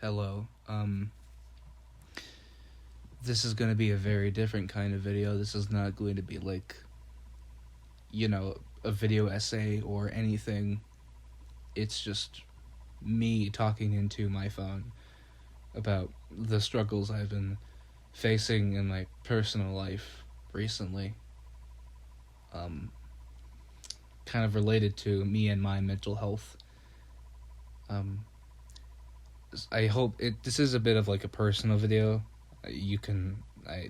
Hello. This is going to be a very different kind of video. This is not going to be like, a video essay or anything. It's just me talking into my phone about the struggles I've been facing in my personal life recently. Kind of related to me and my mental health. I hope this is a bit of like a personal video. I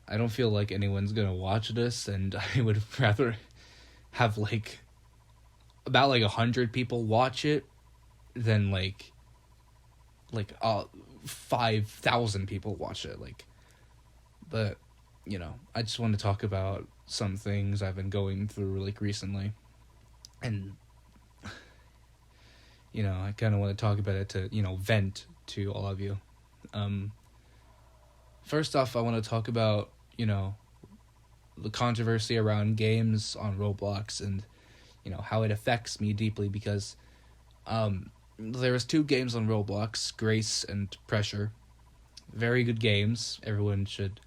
don't feel like anyone's gonna watch this, and I would rather have about 100 people watch it than 5,000 people watch it. But I just want to talk about some things I've been going through recently, and I kind of want to talk about it to vent to all of you. First off, I want to talk about the controversy around games on Roblox and how it affects me deeply, because there was 2 games on Roblox, Grace and Pressure. Very good games. Everyone should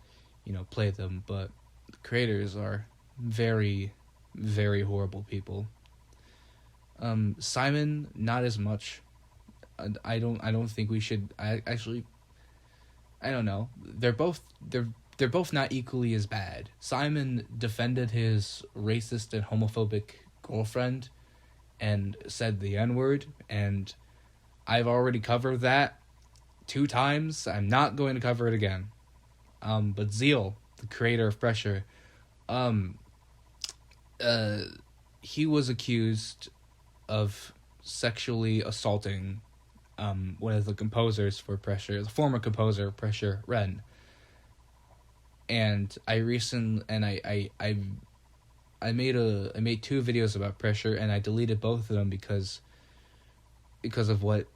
play them, but the creators are very, very horrible people. Simon, not as much. I don't think we should. I don't know. They're both not equally as bad. Simon defended his racist and homophobic girlfriend and said the N-word, and I've already covered that 2 times. I'm not going to cover it again. But Zeal, the creator of Pressure, he was accused of sexually assaulting one of the composers for Pressure, the former composer of Pressure, Ren. And I made 2 videos about Pressure, and I deleted both of them because of what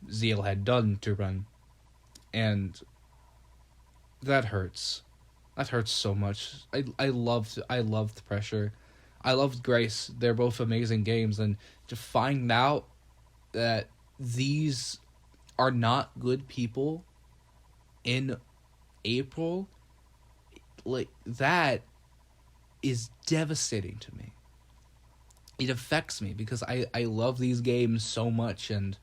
Zeal had done to Ren, and that hurts. That hurts so much. I loved Pressure. I loved Grace. They're both amazing games, and to find out that these are not good people in April, that is devastating to me. It affects me because I love these games so much, and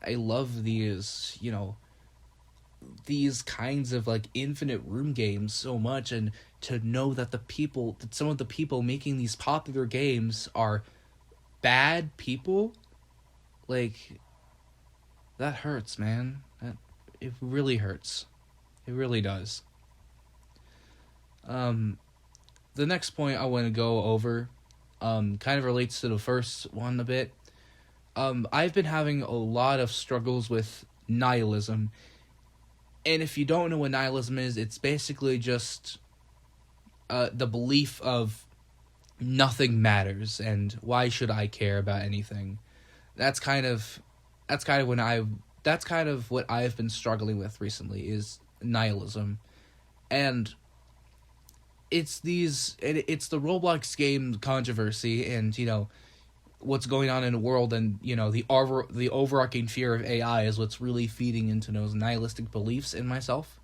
I love these kinds of infinite room games so much, and to know that some of the people making these popular games are bad people, that hurts, man. It really hurts. It really does. The next point I want to go over kind of relates to the first one a bit. I've been having a lot of struggles with nihilism. And if you don't know what nihilism is, it's basically just the belief of nothing matters and why should I care about anything. That's kind of what I've been struggling with recently, is nihilism. And it's the Roblox game controversy, and what's going on in the world, and the overarching fear of AI is what's really feeding into those nihilistic beliefs in myself.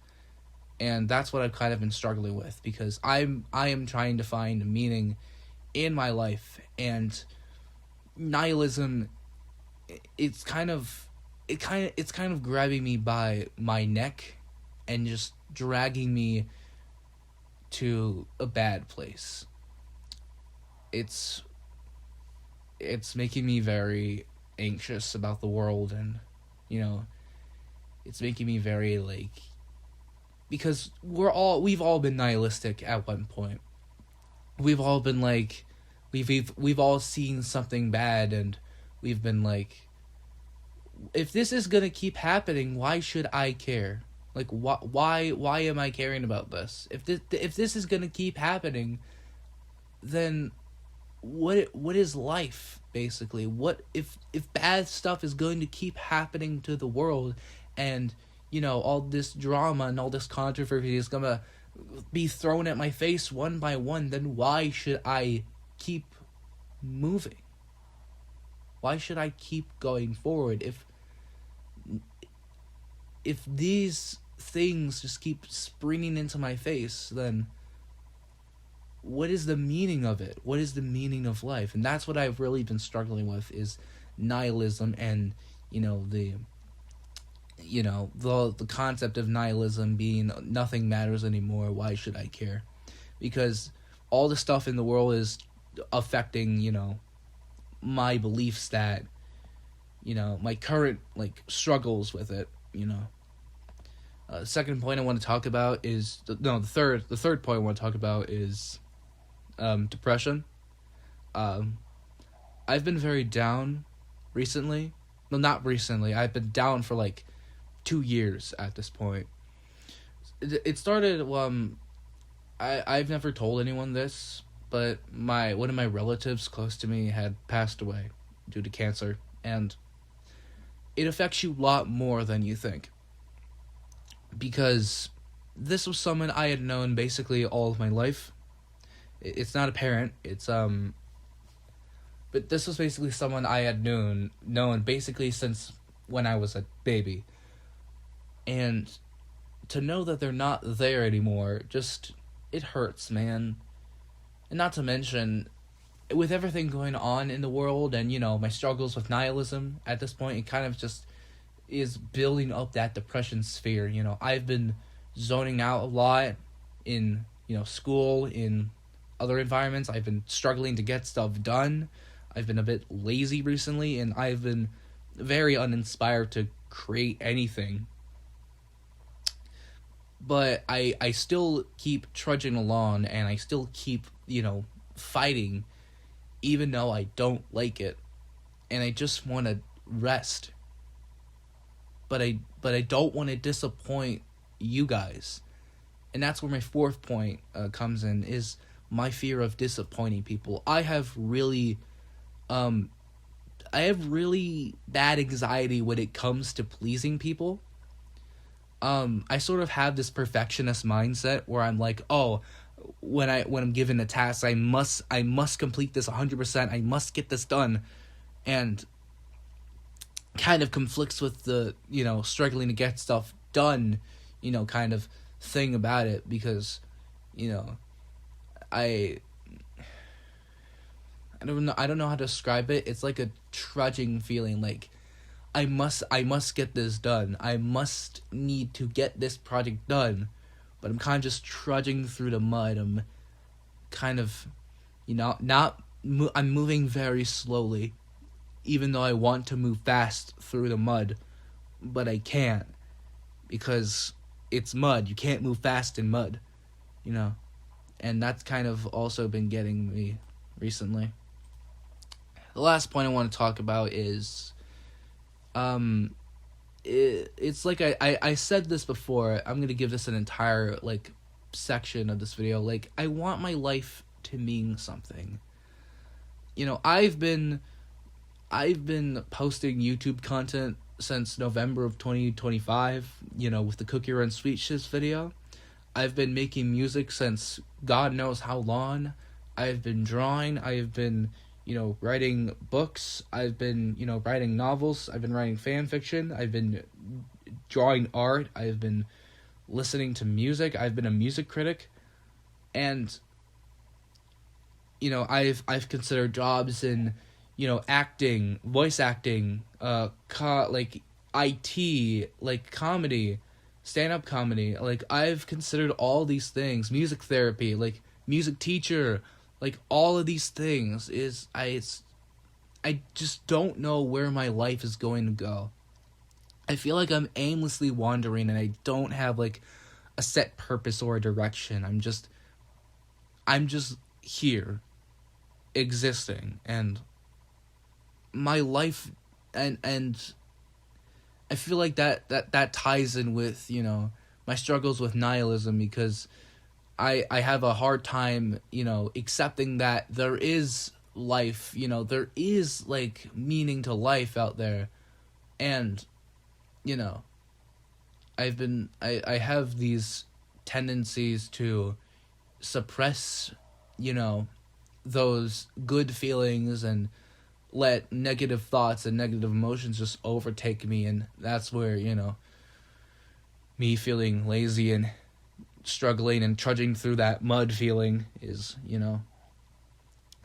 And that's what I've kind of been struggling with, because I am trying to find meaning in my life, and nihilism, it's kind of grabbing me by my neck and just dragging me to a bad place. It's making me very anxious about the world, and it's making me very because we've all been nihilistic at one point. We've all been we've all seen something bad, and we've been if this is gonna keep happening, why should I care? Why am I caring about this? If this is gonna keep happening, then what is life, basically? What if bad stuff is going to keep happening to the world, and all this drama and all this controversy is gonna be thrown at my face one by one, then why should I keep moving? Why should I keep going forward if if these things just keep springing into my face, then what is the meaning of it? What is the meaning of life? And that's what I've really been struggling with, is nihilism, and the the concept of nihilism being nothing matters anymore. Why should I care? Because all the stuff in the world is affecting my beliefs, that my current struggles with it. The second point I want to talk about is the third point I want to talk about is depression. I've been very down recently. Well, not recently. I've been down for 2 years at this point. It started. I've never told anyone this, but one of my relatives close to me had passed away due to cancer, and it affects you a lot more than you think. Because this was someone I had known basically all of my life. It's not a parent. But this was basically someone I had known basically since when I was a baby. And to know that they're not there anymore, it hurts, man. And not to mention, with everything going on in the world and, my struggles with nihilism at this point, it kind of just is building up that depression sphere. I've been zoning out a lot in, school, in other environments. I've been struggling to get stuff done. I've been a bit lazy recently, and I've been very uninspired to create anything. But I still keep trudging along, and I still keep, fighting, even though I don't like it. And I just want to rest. But I don't want to disappoint you guys. And that's where my fourth point comes in, is my fear of disappointing people. I have really bad anxiety when it comes to pleasing people. I sort of have this perfectionist mindset where I'm like, oh, when I'm given a task, I must complete this 100%. I must get this done, and kind of conflicts with the struggling to get stuff done, kind of thing about it, because I don't know how to describe it. It's like a trudging feeling, like I must get this done. I must need to get this project done, but I'm kind of just trudging through the mud. I'm kind of, I'm moving very slowly, even though I want to move fast through the mud, but I can't, because it's mud. You can't move fast in mud, and that's kind of also been getting me recently. The last point I want to talk about is, it's like I said this before. I'm going to give this an entire, section of this video. I want my life to mean something. I've been posting YouTube content since November of 2025, with the Cookie Run Sweet Shiz video. I've been making music since God knows how long. I've been drawing. I've been, writing books. I've been, writing novels. I've been writing fan fiction. I've been drawing art. I've been listening to music. I've been a music critic. And, I've considered jobs in, acting, voice acting, IT, comedy, stand-up comedy. I've considered all these things, music therapy, music teacher, all of these things. I just don't know where my life is going to go. I feel like I'm aimlessly wandering, and I don't have, a set purpose or a direction. I'm just here, existing, and my life, and I feel like that ties in with, my struggles with nihilism, because I have a hard time, accepting that there is life, there is, meaning to life out there. And, I have these tendencies to suppress, those good feelings and let negative thoughts and negative emotions just overtake me, and that's where, me feeling lazy and struggling and trudging through that mud feeling is,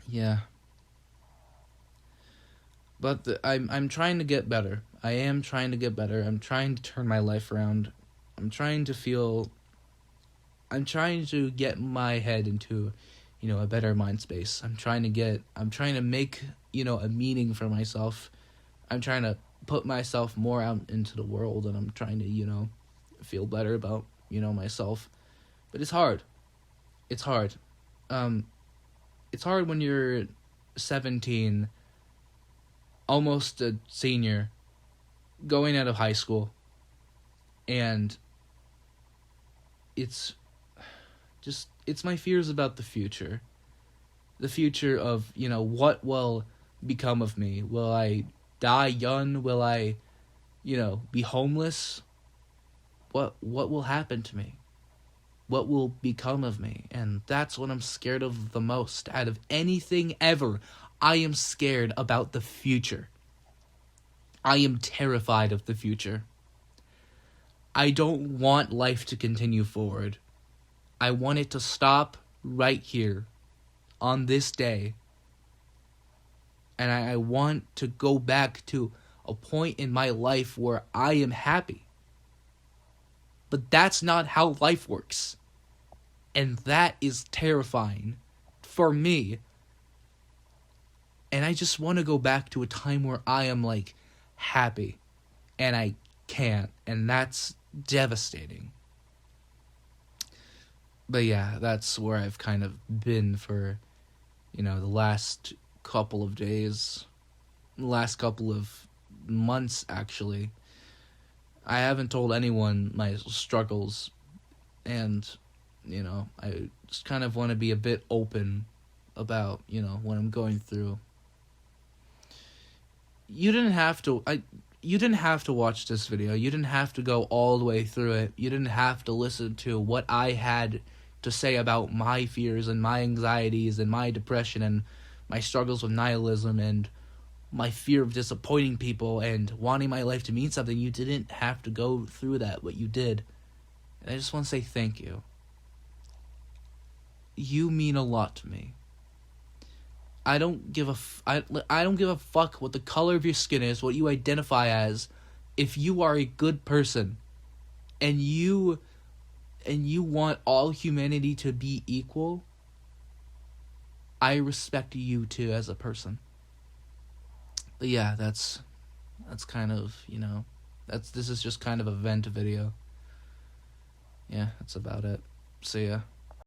yeah. But I'm trying to get better. I am trying to get better. I'm trying to turn my life around. I'm trying to feel. I'm trying to get my head into, a better mind space. I'm trying to make, a meaning for myself. I'm trying to put myself more out into the world, and I'm trying to, feel better about, myself. But it's hard. It's hard. It's hard when you're 17, almost a senior, going out of high school, and it's my fears about the future. The future of, what will become of me. Will I die young? Will I, be homeless? What will happen to me? What will become of me? And that's what I'm scared of the most. Out of anything ever, I am scared about the future. I am terrified of the future. I don't want life to continue forward. I want it to stop right here, on this day. And I want to go back to a point in my life where I am happy. But that's not how life works. And that is terrifying for me. And I just want to go back to a time where I am, happy. And I can't. And that's devastating. But yeah, that's where I've kind of been for, the last couple of days. Last couple of months, actually. I haven't told anyone my struggles. And, I just kind of want to be a bit open about, what I'm going through. You didn't have to watch this video. You didn't have to go all the way through it. You didn't have to listen to what I had to say about my fears and my anxieties and my depression and my struggles with nihilism and my fear of disappointing people and wanting my life to mean something. You didn't have to go through that, but you did. And I just want to say thank you. You mean a lot to me. I don't give a fuck what the color of your skin is, what you identify as. If you are a good person and you want all humanity to be equal, I respect you too as a person. But yeah, that's kind of, this is just kind of a vent video. Yeah, that's about it. See ya.